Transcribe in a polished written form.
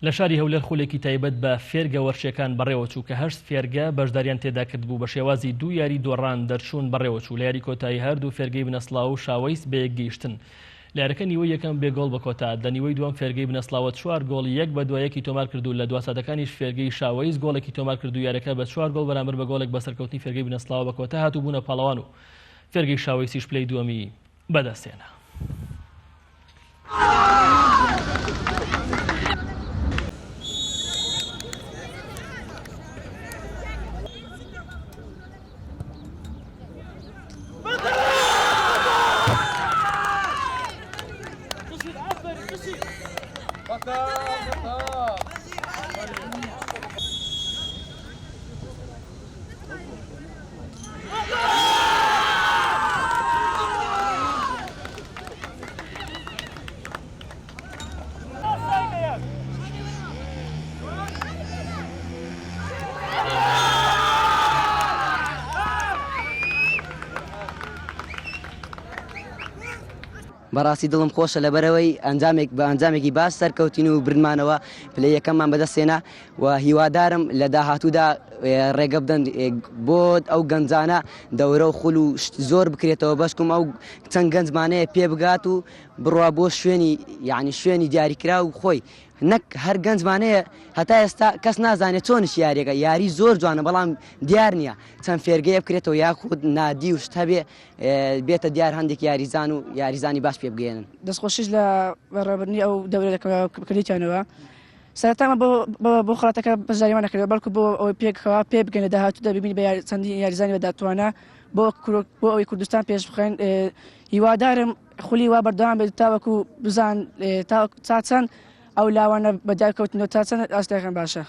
لە شاری هەولێر خولێکی تایبەت بە فێرگە وەرشەکان بەڕێوەچوو کە 8 فێرگە بەشداریان تێدا کرد بوو بە شێوازی 2 یاری دۆڕان دەرچوون بەڕێوەچوو لە یاری کۆتایی هەردوو فێرگەی بنەسڵاو و شاوەیست بە یەکگەیشتن. لە یارەکە نیوەی یەکەم بێگۆڵ بە کۆتا لە نیوەی دووەم فێرگەی بنەسڵاوە 4 گۆڵ 1-2 تۆمار کردو لە دو ساتەکانیش فێرگەی شاوەیست گۆڵێکی تۆمار کردو یارەکە بە 4 گۆڵ بەرامبەر بە گۆڵێک بە سەرکەوتنی فێرگەی بنەسڵاوە بە کۆتا هاتوو بوونە پاڵەوان و فێرگەی شاوەیستیش پلەی دووەمی بەدەستێنا. بەڕاستی دڵم خۆشە لەبەرەوەی بە ئەنجامێکی باش سەرکەوتین و بردمانەوە پلەی یەکەممان بەدەستێنا و هیوادارم لە داهاتوودا ڕێگە بدەن بۆ ئەو گەنجانە دەورە و خول و زۆر بکرێتەوە بەشکم ئەو چەند گەنجمانەیە پێ بگات و بڕوا بۆ شوێنی دیاریکرا و خۆی نەک هەر گەنجمانەیە هەتا ئێستا کەس نازانێت چۆنش یاریەکە یاری زۆر جوانە بەڵام دیار نییە چەند فێرگەیە بکرێتەوە یاخود نادی و شت هەبێ بێتە دیار هەندێک یاریزان و یاریزانی باش پێ بگەێنن. دەستخۆشیش لە بەڕێوەبردننی ئەو دەورەکە بکردیتیانەوە سەرەتامە بۆ خڵاتەکە بەشداریمان نەکردەوە بەڵکو بۆ ئەوەی پێکەوە پێ بگەنە داهاتوودا ببینی بە چەندی یاریزانی بەداتوانە بۆ ئەوەی کوردستان پێش بخەین. هیوادارم خولی وا بەردەوام بێت تاوەکو بزان تا چەند ئەو لاوانە بەدارکەوتنەوە تا چەند ئاستاکان باشە.